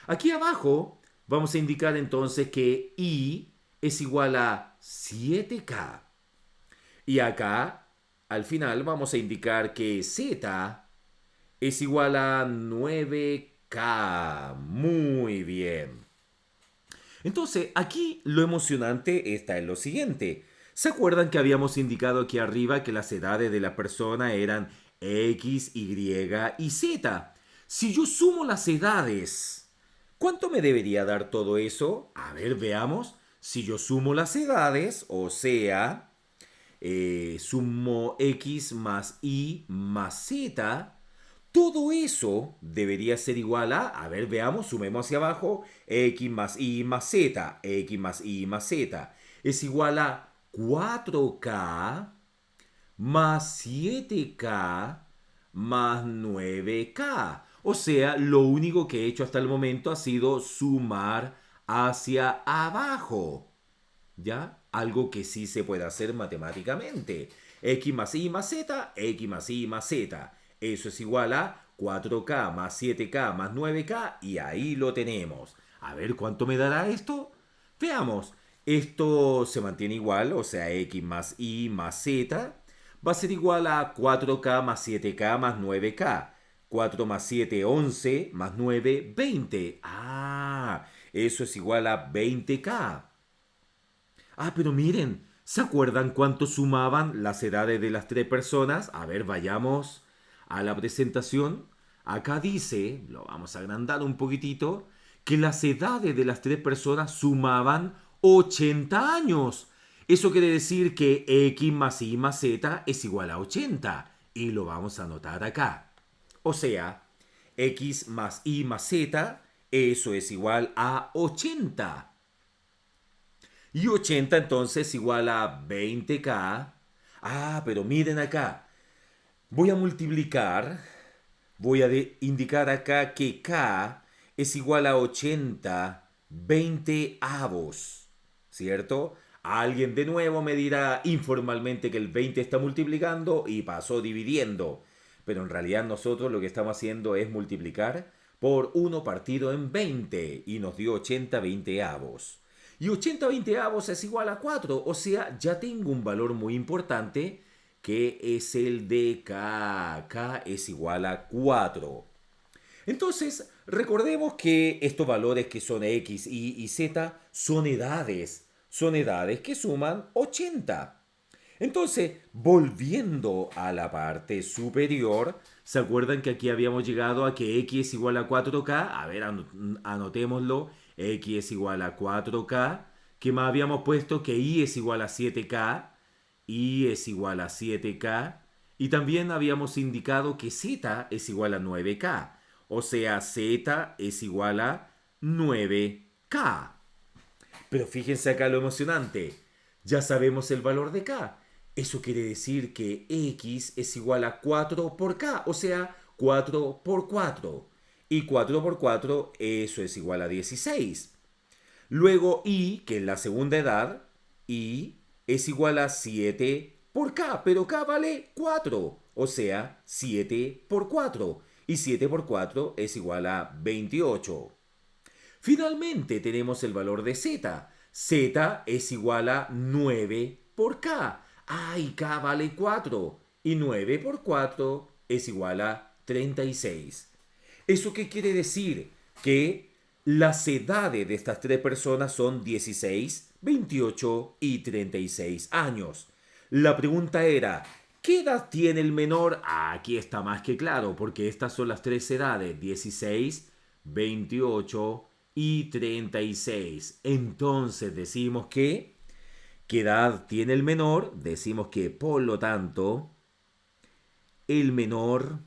Aquí abajo vamos a indicar entonces que Y es igual a 7K. Y acá, al final, vamos a indicar que Z es igual a 9K. Muy bien. Entonces, aquí lo emocionante está en lo siguiente. ¿Se acuerdan que habíamos indicado aquí arriba que las edades de la persona eran X, Y y Z? Si yo sumo las edades, ¿cuánto me debería dar todo eso? A ver, veamos. Si yo sumo las edades, o sea, sumo X más Y más Z, todo eso debería ser igual a ver, veamos, sumemos hacia abajo, X más Y más Z, X más Y más Z, es igual a 4K más 7K más 9K. O sea, lo único que he hecho hasta el momento ha sido sumar hacia abajo. ¿Ya? Algo que sí se puede hacer matemáticamente. X más Y más Z, X más Y más Z. Eso es igual a 4K más 7K más 9K y ahí lo tenemos. A ver cuánto me dará esto. Veamos. Esto se mantiene igual, o sea, X más Y más Z va a ser igual a 4K más 7K más 9K. 4 más 7, 11, más 9, 20. Eso es igual a 20K. Pero miren, ¿se acuerdan cuánto sumaban las edades de las tres personas? A ver, vayamos a la presentación. Acá dice, lo vamos a agrandar un poquitito, que las edades de las tres personas sumaban 80 años. Eso quiere decir que X más Y más Z es igual a 80. Y lo vamos a anotar acá. O sea, X más Y más Z, eso es igual a 80. Y 80 entonces igual a 20K. Pero miren acá. Voy a multiplicar. Voy a indicar acá que K es igual a 80 20 avos. ¿Cierto? Alguien de nuevo me dirá informalmente que el 20 está multiplicando y pasó dividiendo. Pero en realidad nosotros lo que estamos haciendo es multiplicar por 1 partido en 20 y nos dio 80 20 avos. Y 80 veinteavos es igual a 4, o sea, ya tengo un valor muy importante que es el de K. K es igual a 4. Entonces, recordemos que estos valores que son X, Y y Z son edades. Son edades que suman 80. Entonces, volviendo a la parte superior, ¿se acuerdan que aquí habíamos llegado a que X es igual a 4K? A ver, anotémoslo. X es igual a 4K. ¿Qué más habíamos puesto? Que Y es igual a 7K. Y es igual a 7K. Y también habíamos indicado que z es igual a 9k. O sea, z es igual a 9k. Pero fíjense acá lo emocionante. Ya sabemos el valor de k. Eso quiere decir que x es igual a 4 por k. O sea, 4 por 4. Y 4 por 4, eso es igual a 16. Luego y, que es la segunda edad, y es igual a 7 por k, pero k vale 4, o sea, 7 por 4. Y 7 por 4 es igual a 28. Finalmente tenemos el valor de z. Z es igual a 9 por k. Y k vale 4. Y 9 por 4 es igual a 36. ¿Eso qué quiere decir? Que las edades de estas tres personas son 16, 28 y 36 años. La pregunta era, ¿qué edad tiene el menor? Aquí está más que claro, porque estas son las tres edades, 16, 28 y 36. Entonces decimos que, ¿qué edad tiene el menor? Decimos que, por lo tanto, el menor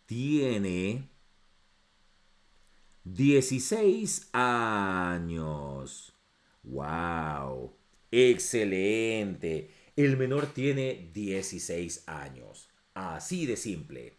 tiene 16 años. ¡Wow! Excelente. El menor tiene 16 años. Así de simple.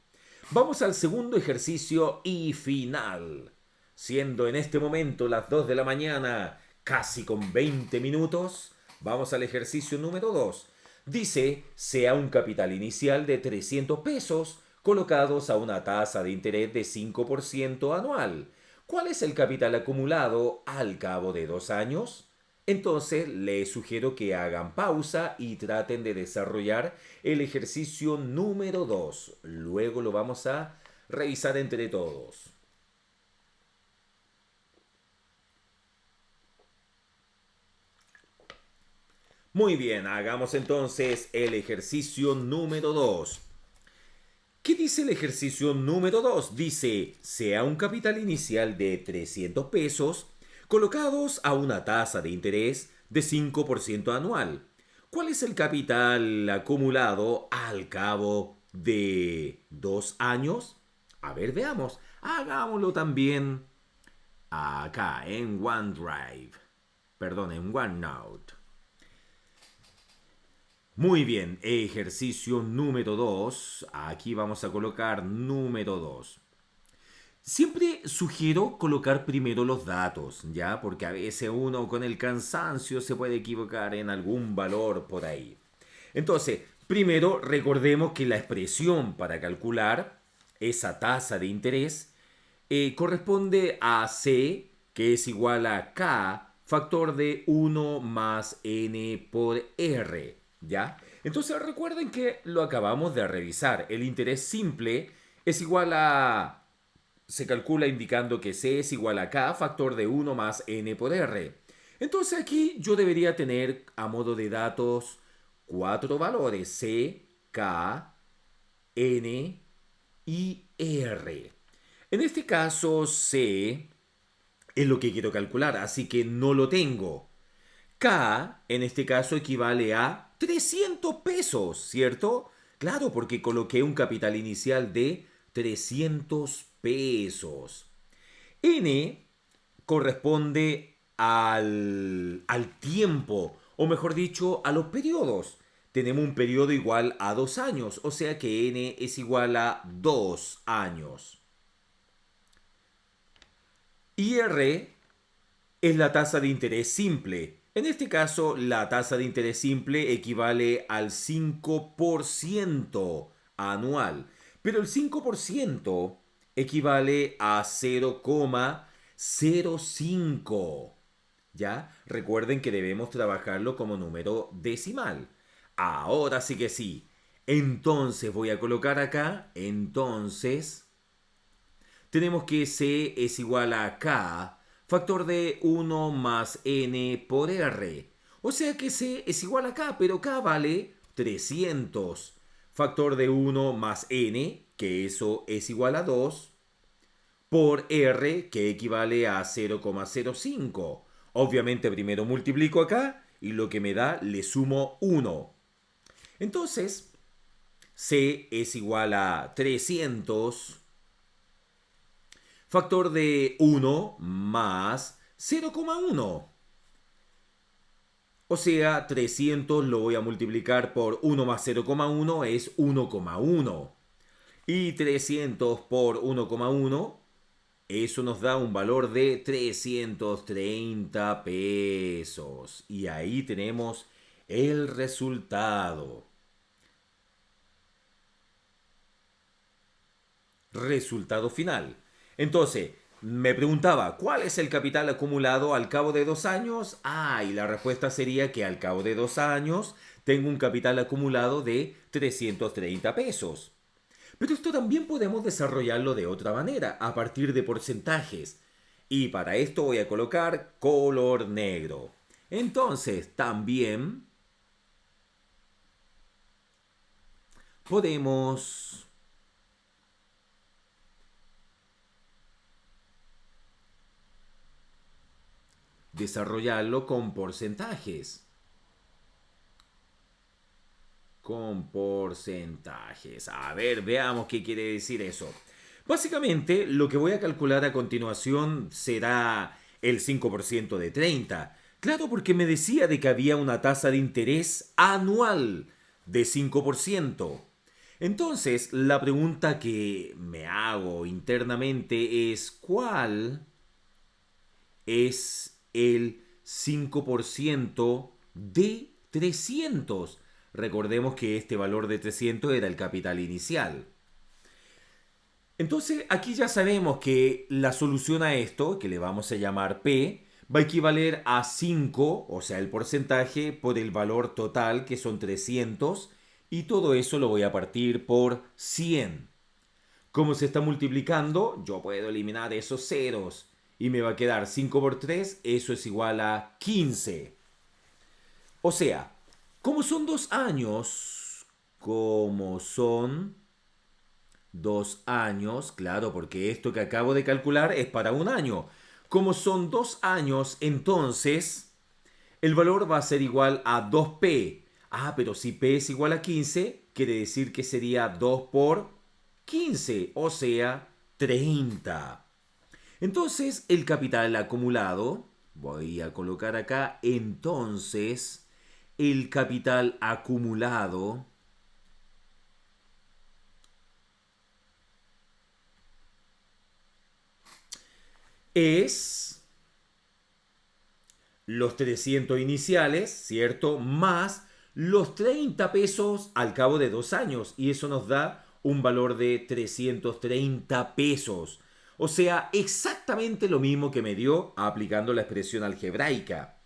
Vamos al segundo ejercicio y final. Siendo en este momento las 2 de la mañana, casi con 20 minutos, vamos al ejercicio número 2. Dice, sea un capital inicial de 300 pesos colocados a una tasa de interés de 5% anual. ¿Cuál es el capital acumulado al cabo de 2 años? Entonces les sugiero que hagan pausa y traten de desarrollar el ejercicio número 2. Luego lo vamos a revisar entre todos. Muy bien, hagamos entonces el ejercicio número 2. ¿Qué dice el ejercicio número 2? Dice, sea un capital inicial de 300 pesos colocados a una tasa de interés de 5% anual. ¿Cuál es el capital acumulado al cabo de 2 años? A ver, veamos. Hagámoslo también acá en OneDrive. Perdón, en OneNote. Muy bien, ejercicio número 2. Aquí vamos a colocar número 2. Siempre sugiero colocar primero los datos, ¿ya? Porque a veces uno con el cansancio se puede equivocar en algún valor por ahí. Entonces, primero recordemos que la expresión para calcular esa tasa de interés corresponde a C, que es igual a K, factor de 1 más N por R, ¿ya? Entonces recuerden que lo acabamos de revisar. El interés simple es igual a se calcula indicando que C es igual a K, factor de 1 más N por R. Entonces aquí yo debería tener a modo de datos cuatro valores, C, K, N y R. En este caso C es lo que quiero calcular, así que no lo tengo. K en este caso equivale a 300 pesos, ¿cierto? Claro, porque coloqué un capital inicial de 300 pesos. N corresponde al tiempo, o mejor dicho, a los periodos. Tenemos un periodo igual a 2 años, o sea que N es igual a 2 años. Y R es la tasa de interés simple. En este caso, la tasa de interés simple equivale al 5% anual. Pero el 5% equivale a 0,05. ¿Ya? Recuerden que debemos trabajarlo como número decimal. Ahora sí que sí. Entonces voy a colocar acá, entonces tenemos que C es igual a K, factor de 1 más N por R. O sea que C es igual a K, pero K vale 300. Factor de 1 más N, que eso es igual a 2, por R, que equivale a 0,05. Obviamente primero multiplico acá y lo que me da le sumo 1. Entonces, C es igual a 300 factor de 1 más 0,1. O sea, 300 lo voy a multiplicar por 1 más 0,1 es 1,1. Y 300 por 1,1, eso nos da un valor de 330 pesos. Y ahí tenemos el resultado. Resultado final. Entonces, me preguntaba, ¿cuál es el capital acumulado al cabo de 2 años? Y la respuesta sería que al cabo de 2 años tengo un capital acumulado de 330 pesos. Pero esto también podemos desarrollarlo de otra manera, a partir de porcentajes. Y para esto voy a colocar color negro. Entonces, también podemos desarrollarlo con porcentajes. Con porcentajes. A ver, veamos qué quiere decir eso. Básicamente, lo que voy a calcular a continuación será el 5% de 30. Claro, porque me decía de que había una tasa de interés anual de 5%. Entonces, la pregunta que me hago internamente es ¿cuál es el 5% de 300? Recordemos que este valor de 300 era el capital inicial. Entonces aquí ya sabemos que la solución a esto, que le vamos a llamar P, va a equivaler a 5, o sea, el porcentaje por el valor total, que son 300, y todo eso lo voy a partir por 100. Como se está multiplicando, yo puedo eliminar esos ceros y me va a quedar 5 por 3, eso es igual a 15. O sea, como son 2 años, como son 2 años, claro, porque esto que acabo de calcular es para un año. Como son 2 años, entonces el valor va a ser igual a 2p. Pero si p es igual a 15, quiere decir que sería 2 por 15, o sea, 30. Entonces, el capital acumulado, voy a colocar acá, entonces, el capital acumulado es los 300 iniciales, ¿cierto? Más los 30 pesos al cabo de 2 años. Y eso nos da un valor de 330 pesos. O sea, exactamente lo mismo que me dio aplicando la expresión algebraica.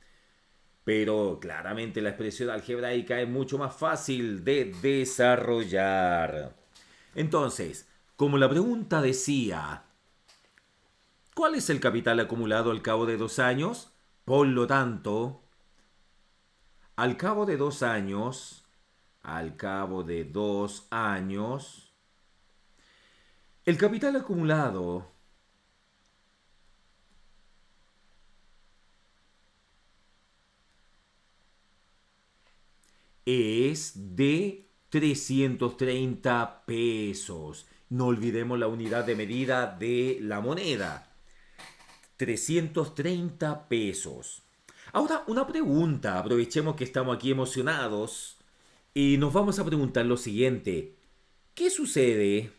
Pero claramente la expresión algebraica es mucho más fácil de desarrollar. Entonces, como la pregunta decía, ¿cuál es el capital acumulado al cabo de 2 años? Por lo tanto, al cabo de 2 años, al cabo de 2 años, el capital acumulado es de 330 pesos. No olvidemos la unidad de medida de la moneda. 330 pesos. Ahora, una pregunta. Aprovechemos que estamos aquí emocionados y nos vamos a preguntar lo siguiente. ¿Qué sucede?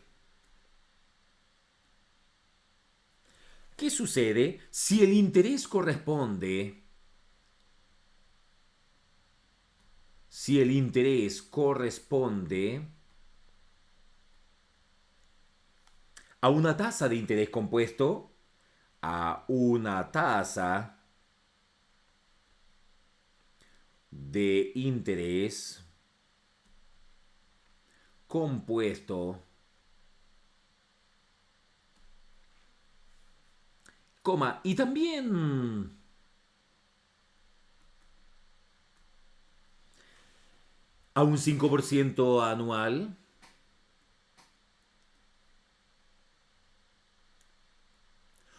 ¿Qué sucede si el interés corresponde? Si el interés corresponde a una tasa de interés compuesto, a una tasa de interés compuesto, coma, y también a un 5% anual.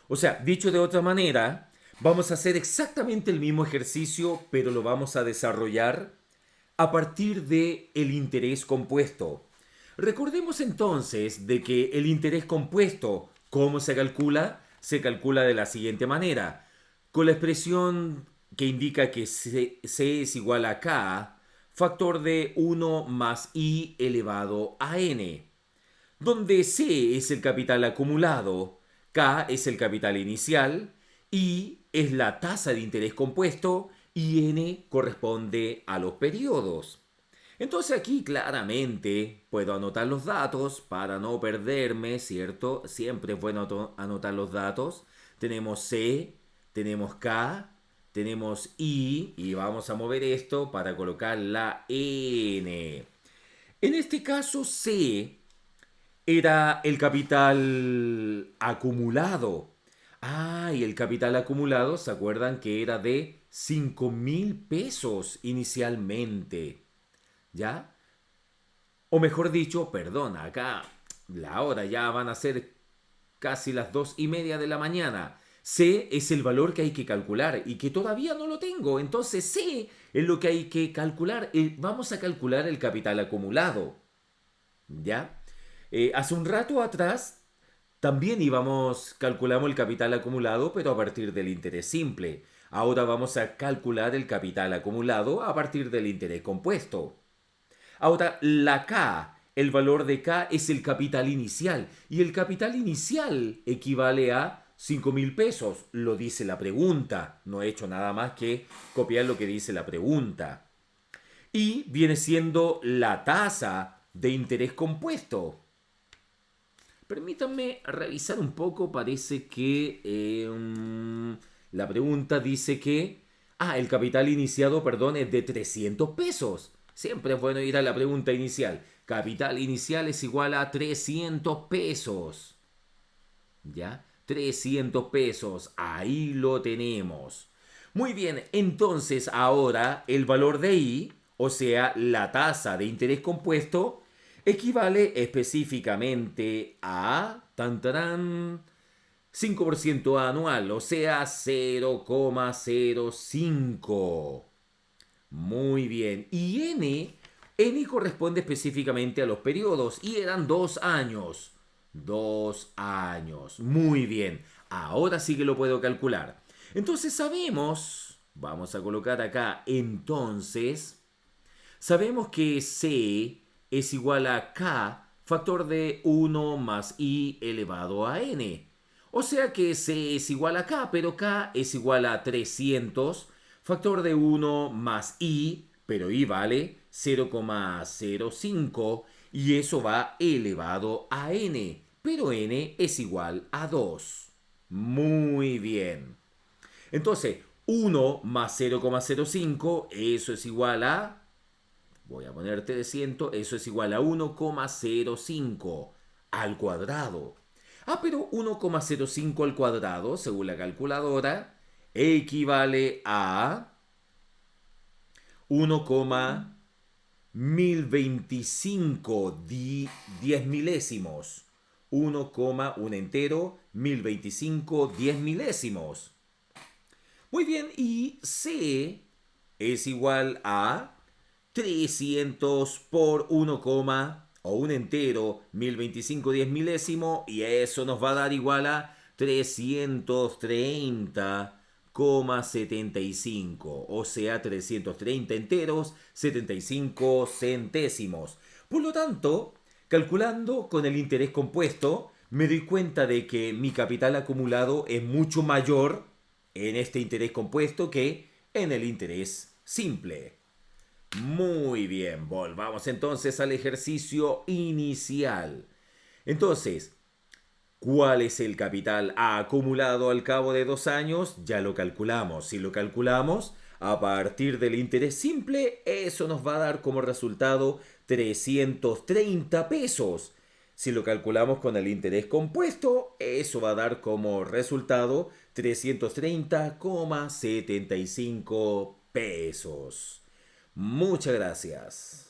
O sea, dicho de otra manera, vamos a hacer exactamente el mismo ejercicio, pero lo vamos a desarrollar a partir de el interés compuesto. Recordemos entonces de que el interés compuesto, ¿cómo se calcula? Se calcula de la siguiente manera, con la expresión que indica que C es igual a K, factor de 1 más I elevado a N, donde C es el capital acumulado, K es el capital inicial, I es la tasa de interés compuesto y N corresponde a los periodos. Entonces aquí claramente puedo anotar los datos para no perderme, ¿cierto? Siempre es bueno anotar los datos. Tenemos C, tenemos K, tenemos I y vamos a mover esto para colocar la N. En este caso C era el capital acumulado. Ah, y el capital acumulado, ¿se acuerdan que era de 5.000 pesos inicialmente? ¿Ya? O mejor dicho, perdón, acá la hora ya van a ser casi las 2:30 de la mañana. C es el valor que hay que calcular y que todavía no lo tengo. Entonces C es lo que hay que calcular. Vamos a calcular el capital acumulado. ¿Ya? Hace un rato atrás también calculamos el capital acumulado, pero a partir del interés simple. Ahora vamos a calcular el capital acumulado a partir del interés compuesto. Ahora, la K, el valor de K es el capital inicial. Y el capital inicial equivale a 5.000 pesos. Lo dice la pregunta. No he hecho nada más que copiar lo que dice la pregunta. Y viene siendo la tasa de interés compuesto. Permítanme revisar un poco. Parece que la pregunta dice que el capital iniciado, perdón, es de 300 pesos. Siempre es bueno ir a la pregunta inicial. Capital inicial es igual a 300 pesos. ¿Ya? 300 pesos. Ahí lo tenemos. Muy bien, entonces ahora el valor de I, o sea, la tasa de interés compuesto, equivale específicamente a 5% anual, o sea, 0,05. Muy bien. Y N corresponde específicamente a los periodos y eran 2 años. 2 años. Muy bien. Ahora sí que lo puedo calcular. Entonces vamos a colocar acá, sabemos que C es igual a K, factor de 1 más I elevado a N. O sea que C es igual a K, pero K es igual a 300, factor de 1 más I, pero I vale 0,05 y eso va elevado a N, pero N es igual a 2. Muy bien. Entonces, 1 más 0,05, eso es igual a, voy a poner 300, eso es igual a 1,05 al cuadrado. Pero 1,05 al cuadrado, según la calculadora, equivale a 1,1025 10 milésimos. 1,1 entero, 1025 10 milésimos. Muy bien, y C es igual a 300 por 1, o un entero, 1025 10 milésimo, y eso nos va a dar igual a 330,75, o sea, 330 enteros, 75 centésimos. Por lo tanto, calculando con el interés compuesto, me doy cuenta de que mi capital acumulado es mucho mayor en este interés compuesto que en el interés simple. Muy bien, volvamos entonces al ejercicio inicial. Entonces, ¿cuál es el capital acumulado al cabo de 2 años? Ya lo calculamos. Si lo calculamos a partir del interés simple, eso nos va a dar como resultado 330 pesos. Si lo calculamos con el interés compuesto, eso va a dar como resultado 330,75 pesos. Muchas gracias.